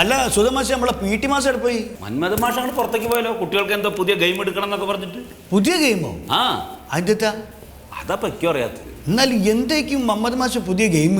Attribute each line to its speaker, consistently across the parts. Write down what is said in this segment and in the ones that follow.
Speaker 1: അല്ല സുധമാഷ നമ്മളെ PT മാഷ് എവിടെ പോയി?
Speaker 2: മന്മഥ മാഷ് അങ്ങോട്ട് പുറത്തേക്ക് പോയല്ലോ, കുട്ടികൾക്ക് എന്തോ പുതിയ ഗെയിം എടുക്കണം എന്നൊക്കെ പറഞ്ഞിട്ട്.
Speaker 1: പുതിയ ഗെയിമോ?
Speaker 2: ആ
Speaker 1: അതിന്റെ
Speaker 2: അതാ പയ്ക്കോ അറിയാത്ത.
Speaker 1: എന്നാലും എന്തായിരിക്കും മുഹമ്മദ് മാഷ് പുതിയ ഗെയിം?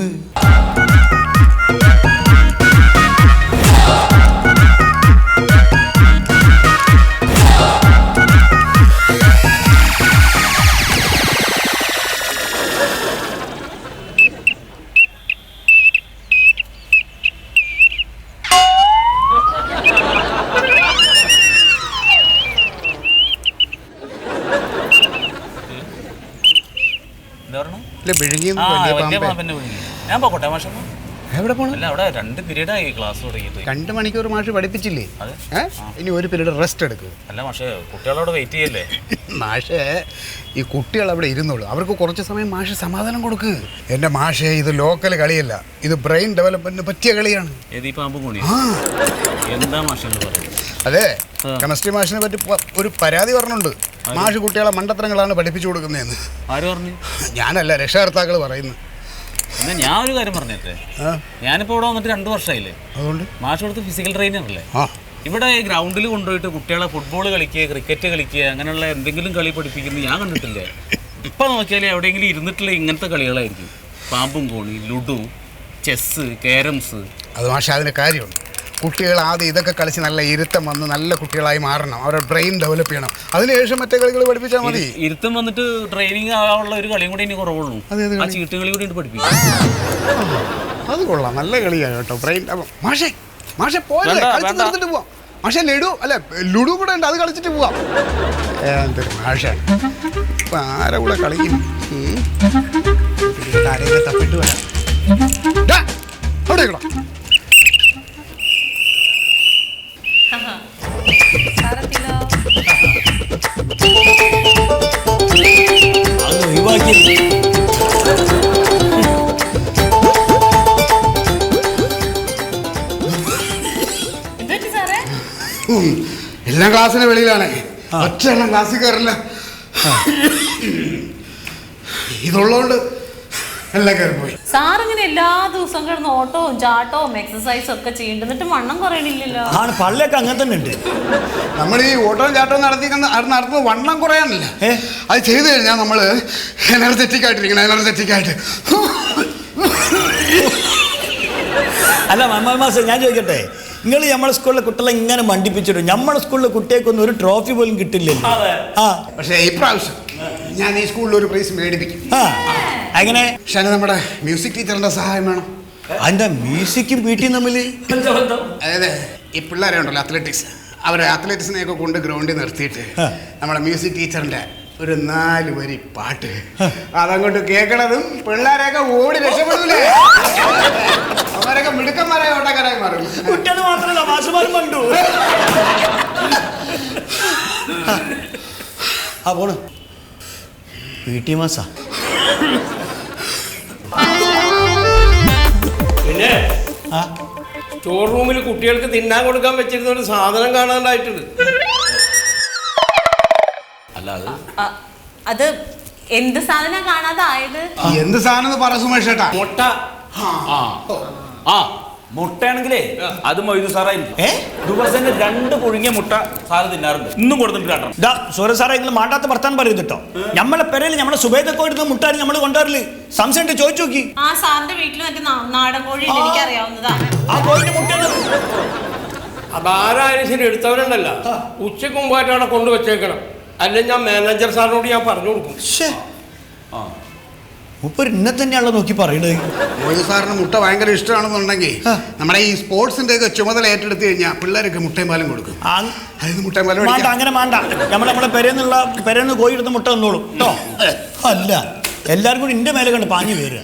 Speaker 2: ഞാൻ പോട്ടെ മാഷ.
Speaker 3: എവിടെ പോകണം?
Speaker 2: അല്ല അവിടെ 2 പീരീഡായി ക്ലാസ് തുടങ്ങിയിട്ട്.
Speaker 3: 2 മണിക്കൂർ മാഷ് പഠിപ്പിച്ചില്ലേ? ഇനി 1 പീരീഡ് റെസ്റ്റ് എടുക്കും.
Speaker 2: അല്ല മാഷേ, കുട്ടികളവിടെ വെയിറ്റ് ചെയ്യല്ലേ?
Speaker 3: മാഷേ, ഈ കുട്ടികൾ അവിടെ ഇരുന്നോളൂ, അവർക്ക് കുറച്ച് സമയം മാഷ് സമാധാനം കൊടുക്ക്. എൻ്റെ മാഷേ, ഇത് ലോക്കൽ കളിയല്ല, ഇത് ബ്രെയിൻ ഡെവലപ്മെന്റിന് പറ്റിയ കളിയാണ്.
Speaker 2: ഏതീ പാമ്പ് കൂടി? എന്താ മാഷ് പറയുന്നത്?
Speaker 3: അതെ, കെമിസ്ട്രി മാഷിനെ പറ്റി ഒരു പരാതി പറഞ്ഞുണ്ട്. മാഷ് കുട്ടികളെ മണ്ടത്തരങ്ങളാണ് പഠിപ്പിച്ചു കൊടുക്കുന്നതെന്ന്.
Speaker 2: ആര് പറഞ്ഞു?
Speaker 3: ഞാനല്ല, രക്ഷകർത്താക്കൾ പറയുന്നു.
Speaker 2: എന്നാ ഞാൻ ഒരു കാര്യം പറഞ്ഞിട്ടേ, ഞാനിപ്പോൾ ഇവിടെ വന്നിട്ട് 2 വർഷമായില്ലേ. അതുകൊണ്ട് മാഷ് കൊടുത്ത് ഫിസിക്കൽ ട്രെയിനർ അല്ലേ? ഇവിടെ ഗ്രൗണ്ടിൽ കൊണ്ടുപോയിട്ട് കുട്ടികളെ ഫുട്ബോൾ കളിക്കുക, ക്രിക്കറ്റ് കളിക്കുക, അങ്ങനെയുള്ള എന്തെങ്കിലും കളി പഠിപ്പിക്കുന്നത് ഞാൻ കണ്ടിട്ടില്ലേ. ഇപ്പം നോക്കിയാൽ എവിടെയെങ്കിലും ഇരുന്നിട്ടുള്ള ഇങ്ങനത്തെ കളികളായിരിക്കും. പാമ്പും കോണി, ലുഡു, ചെസ്സ്, ക്യാരംസ്.
Speaker 3: അത് മാഷ് അതിന് കാര്യമുണ്ട്. കുട്ടികൾ ആദ്യം ഇതൊക്കെ കളിച്ച് നല്ല ഇരുത്തം വന്ന് നല്ല കുട്ടികളായി മാറണം, അവരുടെ ബ്രെയിൻ ഡെവലപ്പ് ചെയ്യണം. അതിനുശേഷം മറ്റേ കളികൾ പഠിപ്പിച്ചാൽ മതി.
Speaker 2: ഇരുത്തം വന്നിട്ട് ട്രെയിനിങ് ആവാനുള്ള ഒരു കളിയും കൂടി ഇനി കുറവുള്ളൂ. ആ ചീട്ടുകളി കൂടി പഠിപ്പിക്കും.
Speaker 3: അത് കൊള്ളാം, നല്ല കളിയാണ് കേട്ടോ. ബ്രെയിൻ മാഷേ, മാഷെ പോലെ കളിച്ചിട്ട് പോവാം. മാഷെ ലുഡു അല്ല, ലുഡു കൂടെ ഉണ്ട്, അത് കളിച്ചിട്ട് പോവാം. എന്തൊരു മാഷേ, ഇപ്പം ആരെ കൂടെ കളിക്കും? തപ്പിട്ട് വരാം. അവിടെ എല്ലാം ക്ലാസ്സിന് വെളിയിലാണ്, ഒറ്റ എണ്ണം ക്ലാസ്സിൽ കയറില്ല. ഇതുള്ളതുകൊണ്ട് എല്ലാം കയറിപ്പോയി.
Speaker 4: സാർ ഇങ്ങനെ എല്ലാ ദിവസവും കിടന്ന് ഓട്ടവും ചാട്ടവും എക്സസൈസും ഒക്കെ ചെയ്യുന്നുണ്ട്, എന്നിട്ട് വണ്ണം കുറയണില്ലല്ലോ.
Speaker 1: പള്ളൊക്കെ അങ്ങനെ തന്നെ ഉണ്ട്.
Speaker 3: നമ്മൾ ഈ ഓട്ടവും ചാട്ടവും നടത്തുന്നത് വണ്ണം കുറയാനല്ല, അത് ചെയ്തു കഴിഞ്ഞാൽ നമ്മൾ എനർജറ്റിക് ആയിട്ടിരിക്കണം. എനർജറ്റിക്.
Speaker 1: അല്ല മുഹമ്മദ് മാഷ്, ഞാൻ ചോദിക്കട്ടെ, നിങ്ങൾ നമ്മുടെ സ്കൂളിലെ കുട്ടികളെ ഇങ്ങനെ മണ്ടിപ്പിച്ചിട്ടു, നമ്മുടെ സ്കൂളിലെ കുട്ടികൾക്കൊന്നും ഒരു ട്രോഫി പോലും കിട്ടില്ലല്ലോ.
Speaker 3: പക്ഷേ ഇപ്രാവശ്യം ഞാൻ ഈ സ്കൂളിൽ ഒരു പ്രൈസ് മേടിപ്പിക്കും.
Speaker 1: അങ്ങനെ?
Speaker 3: പക്ഷേ നമ്മുടെ മ്യൂസിക് ടീച്ചറിന്റെ സഹായം വേണം.
Speaker 1: അതിന്റെ മ്യൂസിക്കും PT തമ്മിൽ?
Speaker 3: അതായത് ഈ പിള്ളേരെ ഉണ്ടല്ലോ, അത്ലറ്റിക്സ്, അവരെ അത്ലറ്റിക്സിനെയൊക്കെ കൊണ്ട് ഗ്രൗണ്ടിൽ നിർത്തിയിട്ട് നമ്മുടെ മ്യൂസിക് ടീച്ചറിന്റെ ഒരു 4 വരി പാട്ട് അതങ്ങോട്ട് കേൾക്കണതും പിള്ളേരെയൊക്കെ ഓടി രക്ഷപ്പെടൂലേ, അവരൊക്കെ മിടുക്കന്മാരായ ഓട്ടക്കാരായി മാറും.
Speaker 1: കുട്ടികൾ മാത്രമല്ല, മാഷുമാരും കണ്ടു. പോണ് PT മാസാ.
Speaker 5: പിന്നെ സ്റ്റോർ റൂമിൽ കുട്ടികൾക്ക് തിന്നാൻ കൊടുക്കാൻ വെച്ചിരുന്ന ഒരു സാധനം കാണാണ്ടായിട്ടുണ്ട്.
Speaker 4: അത് എന്ത് സാധനം കാണാതായത്?
Speaker 3: എന്ത് സാധനം പറ സുമേഷ് ചേട്ടാ?
Speaker 5: മുട്ട.
Speaker 2: മുട്ടയാണെങ്കിലേ അത് മൊയ്തു സാറായിരിക്കും. ദിവസം 2 പുഴുങ്ങിയ മുട്ട സാറ് തിന്നാറുണ്ട്. ഇന്നും കൊടുത്തിട്ട് കാണണം.
Speaker 1: സൂര്യ സാറേ, നിങ്ങൾ മാണ്ടാത്ത വർത്താനം പറയൂട്ടോ. നമ്മളെ പെരയിൽ നമ്മളെ സുബൈദൊക്കെ എടുത്ത് മുട്ടാണ് നമ്മൾ കൊണ്ടുവരല്. സംശയം ചോദിച്ചു നോക്കി.
Speaker 4: ആ സാറിന്റെ വീട്ടിൽ മറ്റേ നാടൻ കോഴി എനിക്കറിയാവുന്നതാണ്.
Speaker 1: ആ കോഴിന്റെ മുട്ടയാണ്.
Speaker 5: അതാരായാലും ശരി, എടുത്തവരുണ്ടല്ല ഉച്ചക്ക് മുമ്പായിട്ട് അവിടെ കൊണ്ടുവച്ചേക്കണം. അല്ലെങ്കിൽ ഞാൻ മാനേജർ സാറിനോട് ഞാൻ പറഞ്ഞു കൊടുക്കും.
Speaker 1: മുപ്പർ ഇന്നെ തന്നെയാണല്ലോ നോക്കി പറയണത്.
Speaker 3: മൊയ്തു സാറിന് മുട്ട ഭയങ്കര ഇഷ്ടമാണെന്നുണ്ടെങ്കിൽ നമ്മുടെ ഈ സ്പോർട്സിന്റെ ഒക്കെ ചുമതല ഏറ്റെടുത്ത് കഴിഞ്ഞാൽ പിള്ളേർക്ക് മുട്ടയും പാലും കൊടുക്കും.
Speaker 1: അങ്ങനെ വേണ്ട, നമ്മളെ പെരേന്ന് കോഴി എടുത്ത് മുട്ട തന്നോളൂ കേട്ടോ. അല്ല, എല്ലാവരും കൂടി ഇന്റെ മേലെ കണ്ട് പാഞ്ഞു കയറുക.